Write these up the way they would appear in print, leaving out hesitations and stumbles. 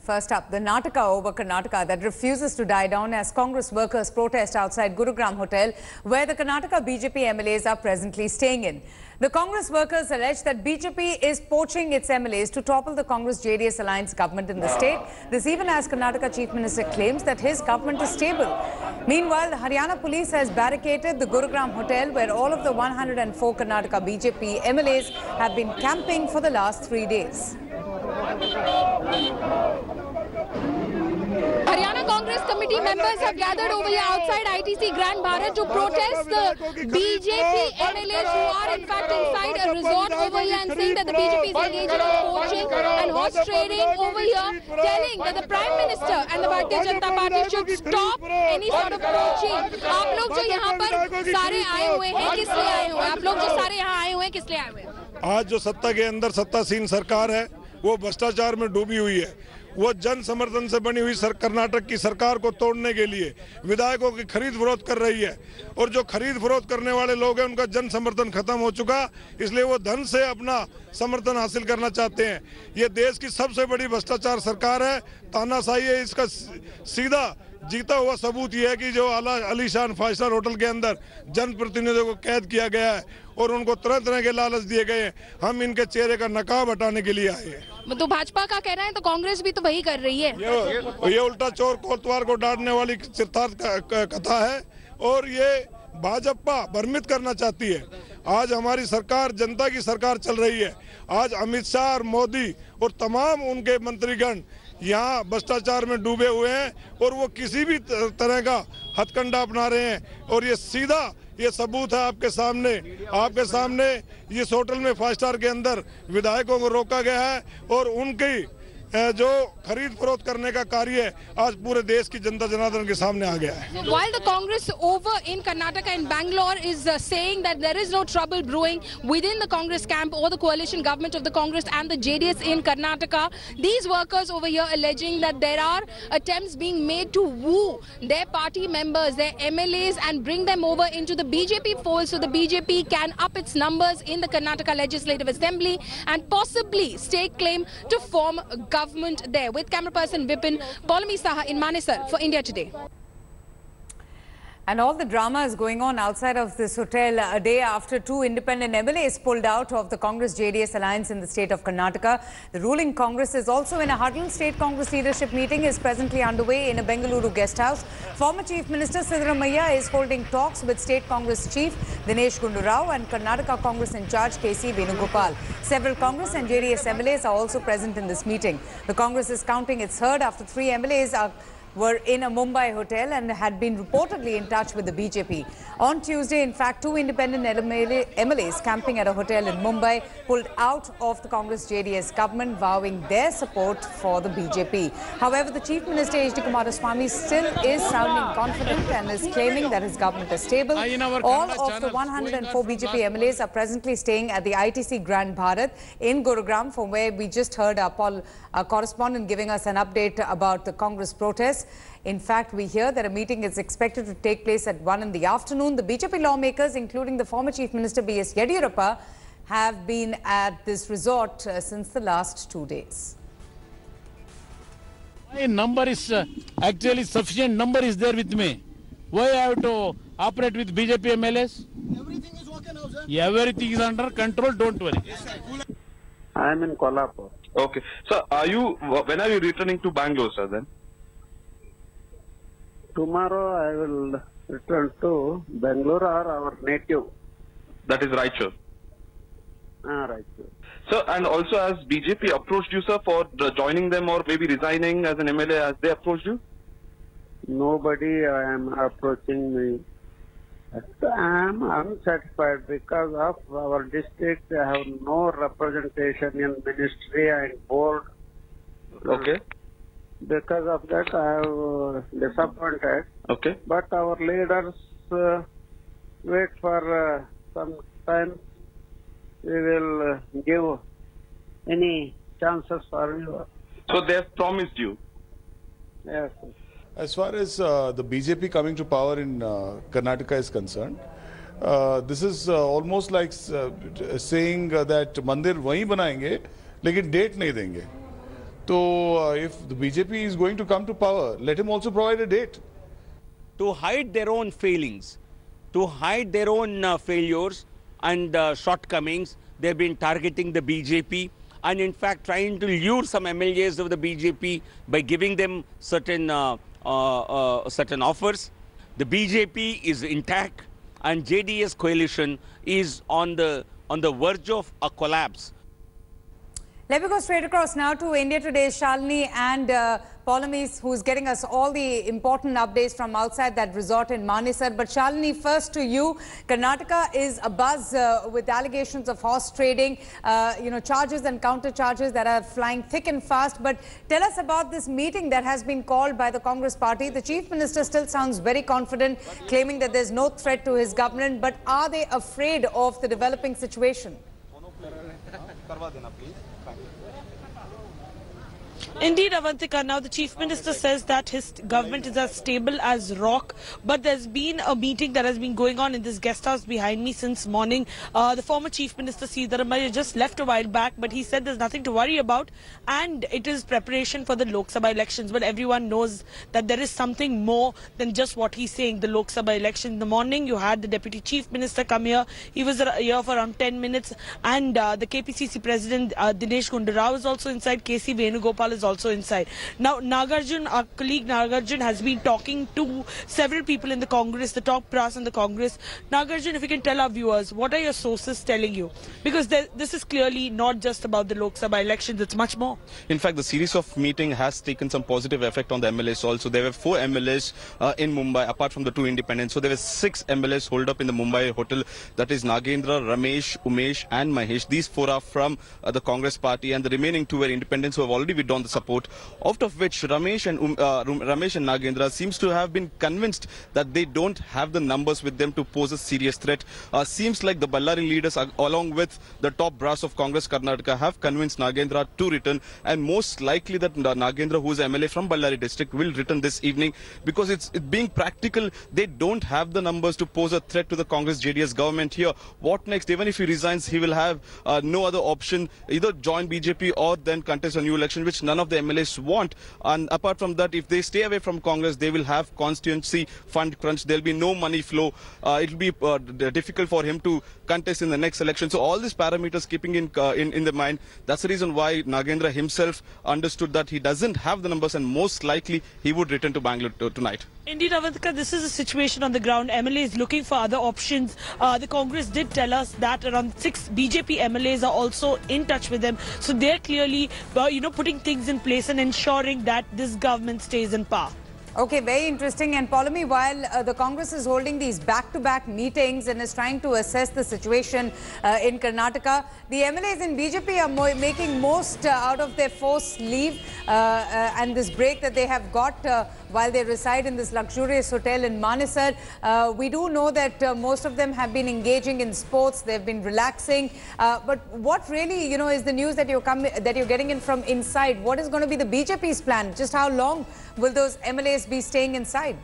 First up, the Nataka over Karnataka that refuses to die down as Congress workers protest outside Gurugram Hotel, where the Karnataka BJP MLAs are presently staying in. The Congress workers allege that BJP is poaching its MLAs to topple the Congress-JDS alliance government in the state. This even as Karnataka Chief Minister claims that his government is stable. Meanwhile, the Haryana police has barricaded the Gurugram Hotel, where all of the 104 Karnataka BJP MLAs have been camping for the last 3 days. Haryana Congress committee members have gathered over here outside ITC Grand Bharat to protest the BJP MLAs who are in fact inside a resort over here and saying that the BJP is engaging in poaching and horse trading over here, telling that the Prime Minister and the Bharatiya Janata Party should stop any sort of poaching. आप लोग जो यहाँ पर सारे आए हुए हैं किस लिए आए हुए हैं? आप लोग जो सारे यहाँ आए हुए हैं किस लिए आए हुए हैं? आज जो सत्ता के अंदर सत्तासीन सरकार है वो भ्रष्टाचार में डूबी हुई है। वो जन समर्थन से बनी हुई कर्नाटक की सरकार को तोड़ने के लिए विधायकों की खरीद फरोख्त कर रही है और जो खरीद फरोख्त करने वाले लोग हैं उनका जन समर्थन खत्म हो चुका, इसलिए वो धन से अपना समर्थन हासिल करना चाहते हैं। ये देश की सबसे बड़ी भ्रष्टाचार सरकार है, तानाशाही है। इसका सीधा जीता हुआ सबूत ये है कि जो आलीशान 5 स्टार होटल के अंदर जनप्रतिनिधियों को कैद किया गया है और उनको तरह तरह के लालच दिए गए हैं। हम इनके चेहरे का नकाब हटाने के लिए आए हैं। तो भाजपा का कहना है तो कांग्रेस भी तो वही कर रही है। ये उल्टा चोर कोतवाल को डांटने वाली चितार्थ कथा है और ये भाजपा भ्रमित करना चाहती है। आज हमारी सरकार जनता की सरकार चल रही है। आज अमित शाह और मोदी और तमाम उनके मंत्रीगण यहाँ भ्रष्टाचार में डूबे हुए हैं और वो किसी भी तरह का हथकंडा अपना रहे हैं और ये सीधा ये सबूत है आपके सामने इस होटल में 5 स्टार के अंदर विधायकों को रोका गया है और उनकी जो खरीद फरोख्त करने का कार्य आज पूरे देश की जनता जनार्दन के सामने आ गया है। While the Congress over in Karnataka and Bangalore is saying that there is no trouble brewing within the Congress camp or the coalition government of the Congress and the JDS in Karnataka, these workers over here alleging that there are attempts being made to woo their party members, their MLAs, and bring them over into the BJP fold so the BJP can up its numbers in the Karnataka Legislative Assembly and possibly stake claim to form government there. With camera person Vipin, Paulami Saha in Manesar for India Today. And all the drama is going on outside of this hotel a day after 2 independent MLAs pulled out of the Congress-JDS alliance in the state of Karnataka. The ruling Congress is also in a huddle. State Congress leadership meeting is presently underway in a Bengaluru guest house. Former Chief Minister Siddaramaiah is holding talks with State Congress Chief Dinesh Gundu Rao and Karnataka Congress in charge KC Venugopal. Several Congress and JDS MLAs are also present in this meeting. The Congress is counting its herd after 3 MLAs were in a Mumbai hotel and had been reportedly in touch with the BJP. On Tuesday, in fact, 2 independent MLAs camping at a hotel in Mumbai pulled out of the Congress-JDS government, vowing their support for the BJP. However, the Chief Minister H.D. Kumaraswamy still is sounding confident and is claiming that his government is stable. All of the 104 BJP MLAs are presently staying at the ITC Grand Bharat in Gurugram, from where we just heard our correspondent giving us an update about the Congress protests. In fact, we hear that a meeting is expected to take place at 1 in the afternoon. The BJP lawmakers, including the former Chief Minister B.S. Yediyurappa, have been at this resort since the last 2 days. My number is actually sufficient number is there with me. Why I have to operate with BJP MLAs? Everything is okay now, sir. Yeah, everything is under control, don't worry. I am in Kolhapur. Okay. So, when are you returning to Bangalore, sir, then? Tomorrow I will return to Bangalore or our native. That is right, sir. Right. Sir, and also has BJP approached you, sir, for joining them or maybe resigning as an MLA? Has they approached you? Nobody am approaching me. I am unsatisfied because of our district. I have no representation in ministry and board. Okay. Because of that, I am disappointed. Okay. But our leaders wait for some time. We will give any chances for you. So they have promised you? Yes. As far as the BJP coming to power in Karnataka is concerned, this is almost like saying that मंदिर वहीं बनाएंगे लेकिन date नहीं देंगे. So if the BJP is going to come to power, let him also provide a date. To hide their own failings, to hide their own failures and shortcomings, they've been targeting the BJP and in fact trying to lure some MLAs of the BJP by giving them certain offers. The BJP is intact and JDS coalition is on the verge of a collapse. Let me go straight across now to India Today, Shalini and Paulomis, who's getting us all the important updates from outside that resort in Manesar. But Shalini, first to you. Karnataka is abuzz with allegations of horse trading, charges and counter charges that are flying thick and fast. But tell us about this meeting that has been called by the Congress party. The Chief Minister still sounds very confident, claiming that there's no threat to his government. But are they afraid of the developing situation? Indeed, Avantika, now the Chief Minister says that his government is as stable as rock, but there's been a meeting that has been going on in this guest house behind me since morning. The former Chief Minister Siddaramaiah just left a while back, but he said there's nothing to worry about and it is preparation for the Lok Sabha elections. But everyone knows that there is something more than just what he's saying. The Lok Sabha election in the morning, you had the Deputy Chief Minister come here. He was here for around 10 minutes and the KPCC President Dinesh Gundu is also inside. KC Venugopal is also inside. Now, Nagarjun, our colleague Nagarjun, has been talking to several people in the Congress, the top brass in the Congress. Nagarjun, if you can tell our viewers, what are your sources telling you? Because this is clearly not just about the Lok Sabha elections, it's much more. In fact, the series of meeting has taken some positive effect on the MLAs also. There were 4 MLAs in Mumbai, apart from the 2 independents. So there were 6 MLAs holed up in the Mumbai hotel. That is Nagendra, Ramesh, Umesh and Mahesh. These 4 are from the Congress party and the remaining 2 were independents who have already withdrawn the support, out of which Ramesh and Nagendra seems to have been convinced that they don't have the numbers with them to pose a serious threat. Seems like the Ballari leaders, along with the top brass of Congress Karnataka, have convinced Nagendra to return, and most likely that Nagendra, who is MLA from Ballari district, will return this evening, because it's being practical. They don't have the numbers to pose a threat to the Congress JDS government here. What next? Even if he resigns, he will have no other option, either join BJP or then contest a new election, which none of the MLAs want. And apart from that, if they stay away from Congress, they will have constituency fund crunch. There will be no money flow. It will be difficult for him to contest in the next election. So all these parameters keeping in the mind, that's the reason why Nagendra himself understood that he doesn't have the numbers and most likely he would return to Bangalore tonight. Indeed, Avantika, this is a situation on the ground. MLA is looking for other options. The Congress did tell us that around 6 BJP MLAs are also in touch with them. So they're clearly, putting things in place and ensuring that this government stays in power. Okay, very interesting. And Paulomi, while the Congress is holding these back-to-back meetings and is trying to assess the situation in Karnataka, the MLAs in BJP are making most out of their forced leave and this break that they have got while they reside in this luxurious hotel in Manesar. We do know that most of them have been engaging in sports, they've been relaxing. But what really, is the news that you're getting in from inside? What is going to be the BJP's plan? Just how long will those MLAs be staying inside?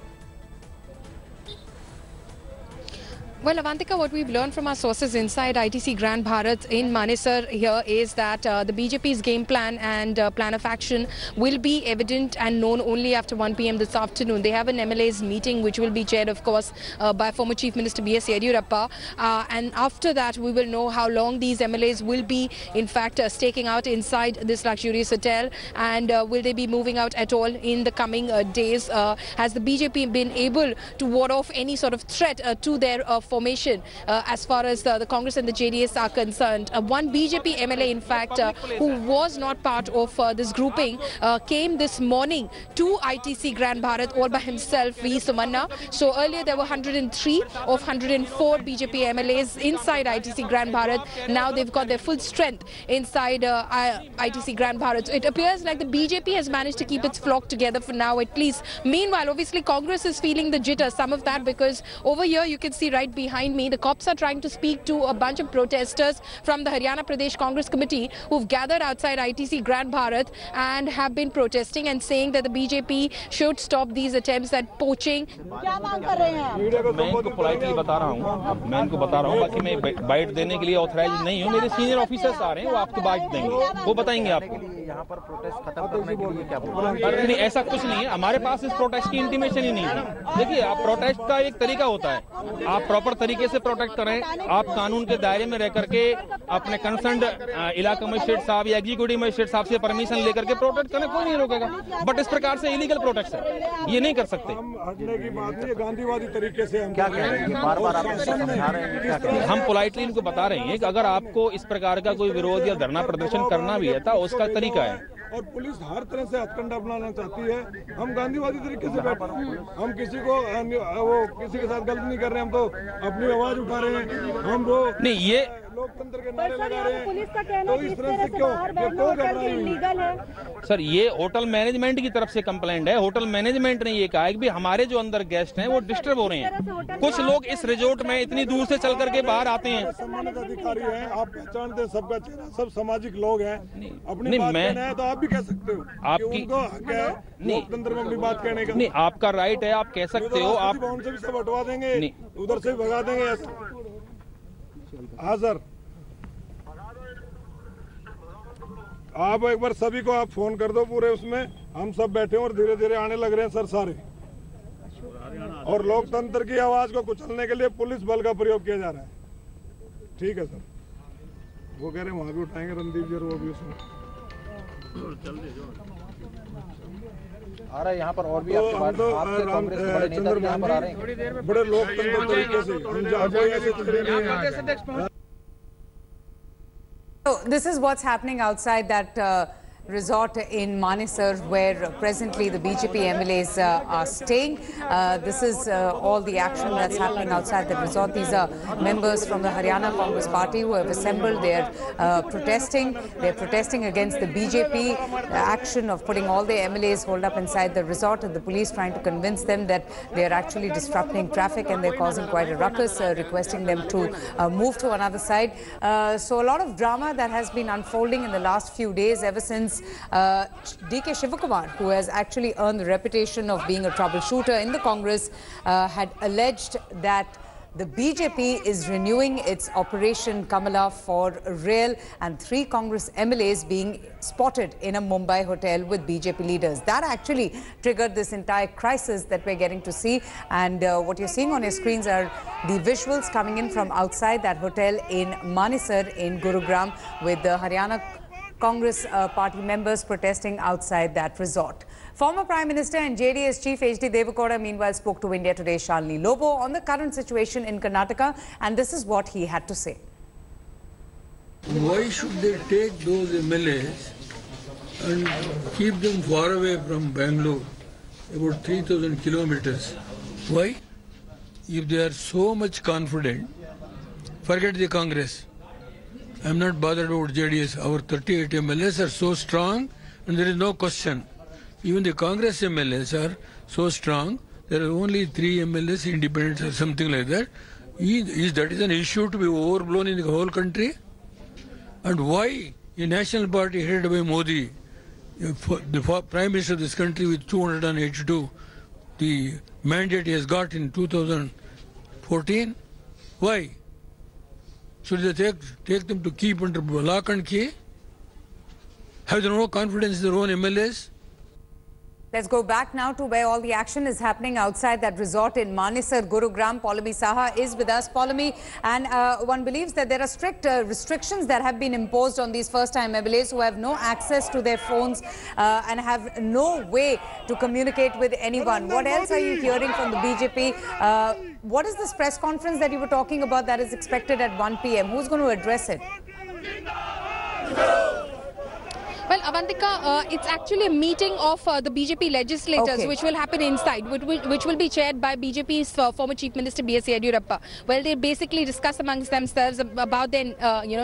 Well, Avantika, what we've learned from our sources inside ITC Grand Bharat in Manesar here is that the BJP's game plan and plan of action will be evident and known only after 1 p.m. this afternoon. They have an MLA's meeting which will be chaired, of course, by former Chief Minister B.S. Yediyurappa. And after that, we will know how long these MLAs will be, in fact, staking out inside this luxurious hotel. And will they be moving out at all in the coming days? Has the BJP been able to ward off any sort of threat to their formation as far as the Congress and the JDS are concerned? One BJP MLA, in fact, who was not part of this grouping, came this morning to ITC Grand Bharat all by himself, V. Sumanna. So earlier there were 103 of 104 BJP MLAs inside ITC Grand Bharat. Now they've got their full strength inside ITC Grand Bharat. So it appears like the BJP has managed to keep its flock together for now, at least. Meanwhile, obviously Congress is feeling the jitter, some of that, because over here you can see right behind me, the cops are trying to speak to a bunch of protesters from the Haryana Pradesh Congress Committee who've gathered outside ITC Grand Bharat and have been protesting and saying that the BJP should stop these attempts at poaching. मैं इनको politely बता रहा हूँ, बाकी मैं bite देने के लिए ऑथराइज नहीं हूँ। मेरे सीनियर ऑफिसर्स आ रहे हैं, वो आपको बाइट देंगे, वो बताएंगे आपको। यहाँ पर प्रोटेस्ट खत्म करने के लिए क्या बोल? नहीं, ऐसा कुछ नहीं है, हमारे पास इस प्रोटेस्ट की इंटीमेशन ही नहीं है। देखिए, आप प्रोटेस्ट का एक तरीका होता है, आप प्रॉपर तरीके से प्रोटेस्ट करें, आप कानून के दायरे में रह करके अपने कंसर्न्ड इलाका मजिस्ट्रेट साहब या एग्जीक्यूटिव मजिस्ट्रेट साहब से परमिशन लेकर के प्रोटेस्ट करें, कोई नहीं रोकेगा। बट इस प्रकार से इलीगल प्रोटेस्ट है, ये नहीं कर सकते। हटने की बात नहीं, गांधीवादी तरीके से हम क्या कह रहे हैं? बार-बार आप समझा रहे हैं, क्या कह रहे हैं? हम पोलाइटली इनको बता रहे हैं कि अगर आपको इस प्रकार का कोई विरोध या धरना प्रदर्शन करना भी है तो उसका तरीका है। और पुलिस हर तरह से हथकंडा अपनाना चाहती है। हम गांधीवादी तरीके से बैठे हैं, हम किसी को वो किसी के साथ गलत नहीं कर रहे, हम तो अपनी आवाज उठा रहे हैं। हम वो नहीं, ये लोकतंत्र के नारे लगा रहे हैं, पुलिस का कहना है इस तरह से क्यों इलीगल है? सर, ये होटल मैनेजमेंट की तरफ से कंप्लेंट है। होटल मैनेजमेंट ने ये कहा है कि हमारे जो अंदर गेस्ट हैं वो डिस्टर्ब हो रहे हैं। कुछ लोग इस रिजोर्ट में इतनी दूर से चल करके बाहर आते हैं। सम्मानित अधिकारी हैं, आप पहचानते हैं सबका चेहरा, सब सामाजिक लोग हैं। अपनी बात कहना है तो आप भी कह सकते हो, आपकी लोकतंत्र में अपनी बात कहने का। नहीं, आपका राइट है, आप कह सकते हो। आप से भी सब हटवा देंगे, उधर से भगा देंगे। हाँ सर, आप एक बार सभी को आप फोन कर दो पूरे उसमें, हम सब बैठे हैं और धीरे धीरे आने लग रहे हैं सर सारे। और लोकतंत्र की आवाज को कुचलने के लिए पुलिस बल का प्रयोग किया जा रहा है। ठीक है सर, वो कह रहे हैं वहां भी उठाएंगे रणदीप जी, और वो भी उसमें आ रहा है। यहाँ पर और भी आपके कांग्रेस के बड़े नेता यहाँ पर आ रहे हैं, बड़े लोकतंत्र तरीके से। So this is what's happening outside that resort in Manesar, where presently the BJP MLAs are staying. This is all the action that's happening outside the resort. These are members from the Haryana Congress Party who have assembled. They're protesting. They're protesting against the BJP action of putting all the MLAs holed up inside the resort, and the police trying to convince them that they're actually disrupting traffic and they're causing quite a ruckus, requesting them to move to another side. So a lot of drama that has been unfolding in the last few days, ever since D.K. Shivakumar, who has actually earned the reputation of being a troubleshooter in the Congress, had alleged that the BJP is renewing its Operation Kamala for real, and 3 Congress MLAs being spotted in a Mumbai hotel with BJP leaders. That actually triggered this entire crisis that we're getting to see. And what you're seeing on your screens are the visuals coming in from outside that hotel in Manesar in Gurugram, with the Haryana Congress party members protesting outside that resort. Former Prime Minister and JDS Chief H.D. Devagowda meanwhile spoke to India Today's Shalini Lobo on the current situation in Karnataka, and this is what he had to say. Why should they take those MLAs and keep them far away from Bangalore, about 3,000 kilometers? Why? If they are so much confident, forget the Congress. I am not bothered about JDS. Our 38 MLAs are so strong, and there is no question. Even the Congress MLAs are so strong. There are only 3 MLAs independent or something like that. That is an issue to be overblown in the whole country? And why a national party headed by Modi, the Prime Minister of this country with 282, the mandate he has got in 2014? Why? Should they take them to keep under lock and key? Have they no confidence in their own MLAs? Let's go back now to where all the action is happening outside that resort in Manesar, Gurugram. Paulami Saha is with us. Paulami, and one believes that there are strict restrictions that have been imposed on these first-time MLAs who have no access to their phones and have no way to communicate with anyone. What else are you hearing from the BJP? What is this press conference that you were talking about that is expected at 1 p.m.? Who's going to address it? Well, Avantika, it's actually a meeting of the BJP legislators, which will happen inside, which will be chaired by BJP's former Chief Minister B.S. Yediyurappa. Well, they basically discuss amongst themselves about their,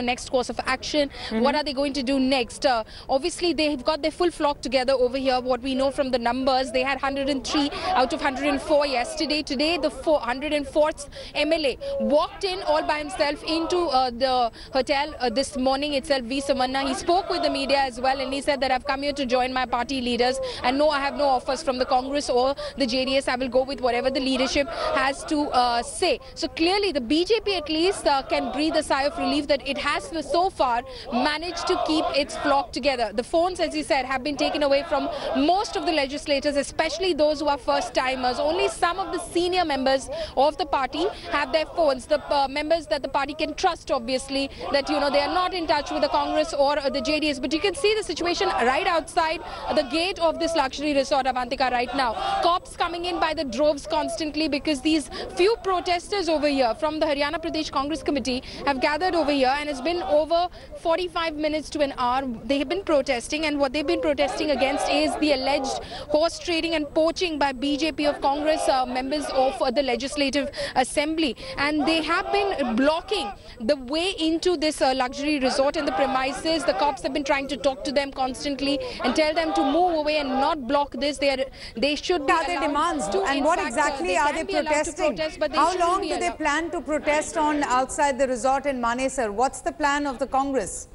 next course of action. What are they going to do next? Obviously, they've got their full flock together over here. What we know from the numbers, they had 103 out of 104 yesterday. Today, the 104th MLA walked in all by himself into the hotel this morning itself, V. Samanna. He spoke with the media as well, and he said that I've come here to join my party leaders, and no, I have no offers from the Congress or the JDS. I will go with whatever the leadership has to say. So clearly the BJP at least can breathe a sigh of relief that it has so far managed to keep its flock together. The phones, as you said, have been taken away from most of the legislators, especially those who are first timers. Only some of the senior members of the party have their phones. The members that the party can trust, obviously, that they are not in touch with the Congress or the JDS. But you can see the situation right outside the gate of this luxury resort, Avantika, right now. Cops coming in by the droves constantly because these few protesters over here from the Haryana Pradesh Congress Committee have gathered over here, and it's been over 45 minutes to an hour. They have been protesting, and what they've been protesting against is the alleged horse trading and poaching by BJP of Congress members of the Legislative Assembly. And they have been blocking the way into this luxury resort and the premises. The cops have been trying to talk to them constantly and tell them to move away and not block this. They should be allowed demands to. And what exactly are they protesting? How long do they plan to protest on outside the resort in Manesar? What's the plan of the Congress?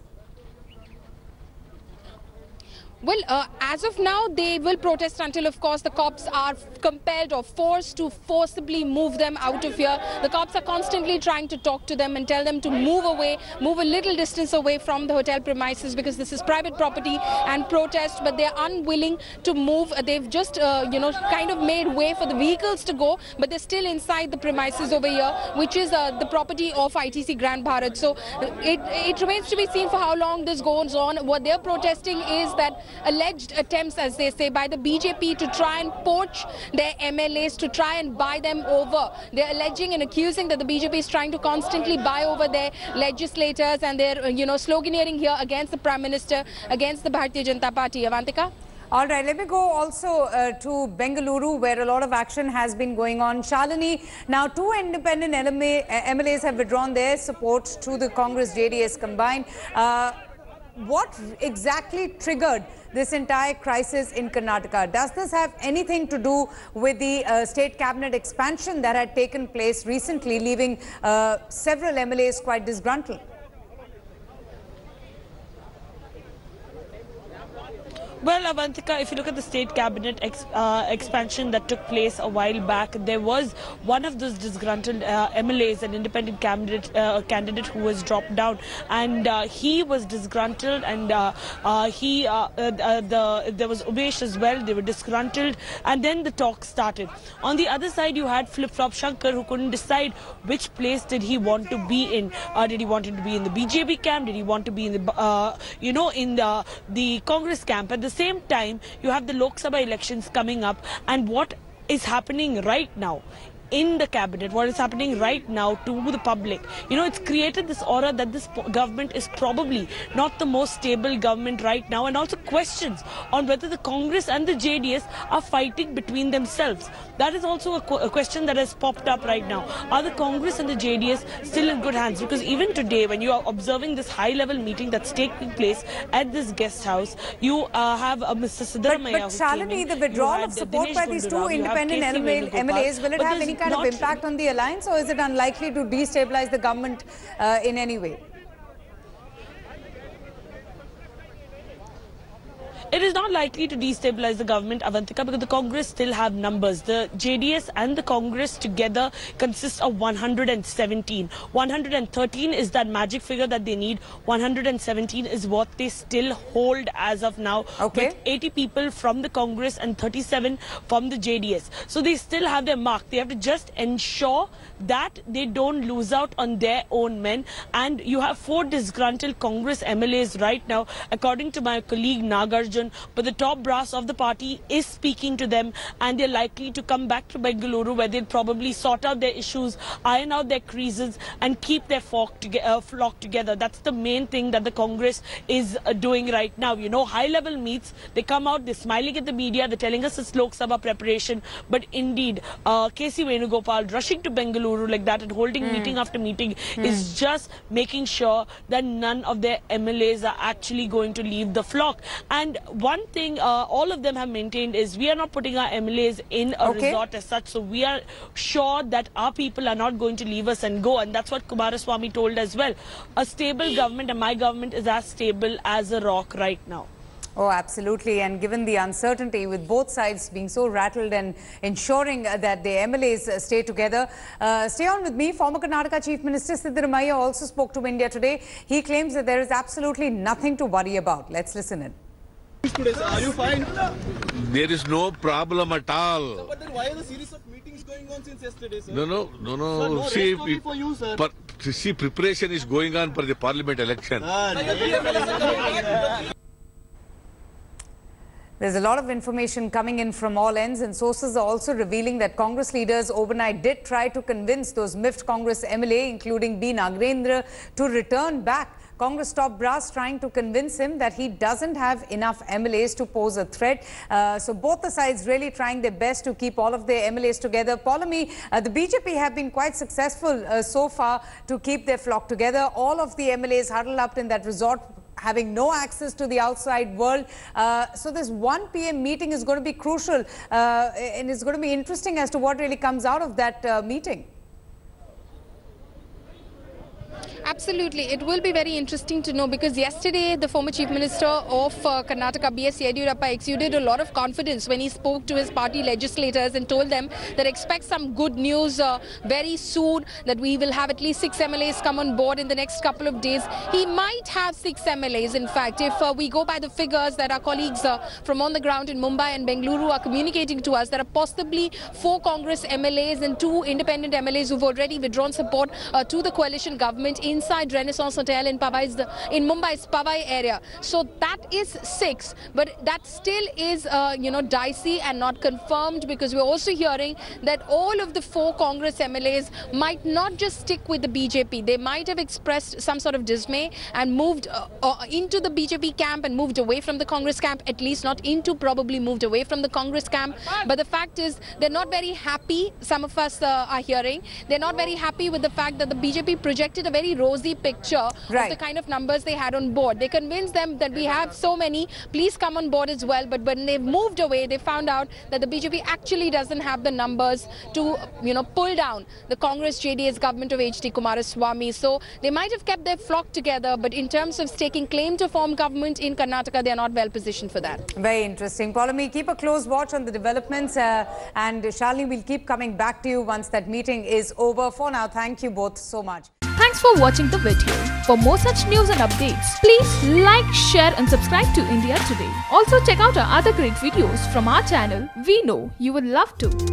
Well, as of now, they will protest until, of course, the cops are compelled or forced to forcibly move them out of here. The cops are constantly trying to talk to them and tell them to move away, move a little distance away from the hotel premises because this is private property, and protest, but they're unwilling to move. They've just, kind of made way for the vehicles to go, but they're still inside the premises over here, which is the property of ITC Grand Bharat. So it remains to be seen for how long this goes on. What they're protesting is that alleged attempts, as they say, by the BJP to try and poach their MLAs, to try and buy them over. They're alleging and accusing that the BJP is trying to constantly buy over their legislators, and they're, sloganeering here against the Prime Minister, against the Bharatiya Janata Party. Avantika? All right, let me go also to Bengaluru, where a lot of action has been going on. Shalini, now 2 independent MLAs have withdrawn their support to the Congress-JDS combined. What exactly triggered this entire crisis in Karnataka? Does this have anything to do with the state cabinet expansion that had taken place recently, leaving several MLAs quite disgruntled? Well, Avantika, if you look at the state cabinet expansion that took place a while back, there was one of those disgruntled MLAs, an independent candidate who was dropped down, and he was disgruntled, and there was Umesh as well. They were disgruntled, and then the talk started. On the other side, you had Flip-Flop Shankar, who couldn't decide which place did he want to be in. Did he want to be in the BJP camp? Did he want to be in the the Congress camp? At the same time, you have the Lok Sabha elections coming up, and what is happening right now in the cabinet, what is happening right now to the public, it's created this aura that this government is probably not the most stable government right now, and also questions on whether the Congress and the JDS are fighting between themselves. That is also a question that has popped up right now. Are the Congress and the JDS still in good hands? Because even today, when you are observing this high-level meeting that's taking place at this guest house, you have Mr. Siddaramaiah. But Shalini, the withdrawal of support by these 2 independent MLAs, will it have any kind of impact on the alliance, or is it unlikely to destabilize the government in any way? It is not likely to destabilize the government, Avantika, because the Congress still have numbers. The JDS and the Congress together consist of 117. 113 is that magic figure that they need. 117 is what they still hold as of now, with 80 people from the Congress and 37 from the JDS. So they still have their mark. They have to just ensure that they don't lose out on their own men. And you have 4 disgruntled Congress MLAs right now, according to my colleague Nagarjun, decision, but the top brass of the party is speaking to them, and they're likely to come back to Bengaluru, where they'll probably sort out their issues, iron out their creases, and keep their flock together. That's the main thing that the Congress is doing right now. You know, high-level meets, they come out, they're smiling at the media, they're telling us it's Lok Sabha preparation, but indeed, K.C. Venugopal rushing to Bengaluru like that and holding meeting after meeting is just making sure that none of their MLAs are actually going to leave the flock. And one thing all of them have maintained is we are not putting our MLAs in a resort as such, so we are sure that our people are not going to leave us and go, and that's what Kumaraswamy told as well. A stable government, and my government is as stable as a rock right now. Oh, absolutely. And given the uncertainty with both sides being so rattled and ensuring that the MLAs stay together. Stay on with me. Former Karnataka Chief Minister Siddaramaiah also spoke to India today. He claims that there is absolutely nothing to worry about. Let's listen in. Are you fine? There is no problem at all. Sir, but then why are the series of meetings going on since yesterday, sir? No. Sir, no see, rest for you, sir. See, preparation is going on for the parliament election. There's a lot of information coming in from all ends, and sources are also revealing that Congress leaders overnight did try to convince those miffed Congress MLA, including B. Nagendra, to return back. Congress top brass trying to convince him that he doesn't have enough MLAs to pose a threat. So both the sides really trying their best to keep all of their MLAs together. Paulomi, the BJP have been quite successful so far to keep their flock together. All of the MLAs huddled up in that resort, having no access to the outside world. So this 1 p.m. meeting is going to be crucial, and it's going to be interesting as to what really comes out of that meeting. Absolutely. It will be very interesting to know, because yesterday the former Chief Minister of Karnataka, B.S. Yediyurappa, exuded a lot of confidence when he spoke to his party legislators and told them that expect some good news very soon, that we will have at least 6 MLAs come on board in the next couple of days. He might have 6 MLAs, in fact, if we go by the figures that our colleagues from on the ground in Mumbai and Bengaluru are communicating to us. There are possibly 4 Congress MLAs and 2 independent MLAs who've already withdrawn support to the coalition government inside Renaissance Hotel in Mumbai's Powai area. So that is 6, but that still is dicey and not confirmed, because we're also hearing that all of the 4 Congress MLAs might not just stick with the BJP. They might have expressed some sort of dismay and moved into the BJP camp and moved away from the Congress camp, at least not into, probably moved away from the Congress camp. But the fact is, they're not very happy, some of us are hearing, they're not very happy with the fact that the BJP projected a very rosy picture of the kind of numbers they had on board. They convinced them that we have so many, please come on board as well. But when they moved away, they found out that the BJP actually doesn't have the numbers to, pull down the Congress JDS government of H.D. Kumaraswamy. So they might have kept their flock together, but in terms of staking claim to form government in Karnataka, they are not well positioned for that. Very interesting. Paulomi, keep a close watch on the developments, and Shalini will keep coming back to you once that meeting is over. For now, thank you both so much. Thanks for watching the video. For more such news and updates, please like, share and subscribe to India Today. Also check out our other great videos from our channel. We know you would love to.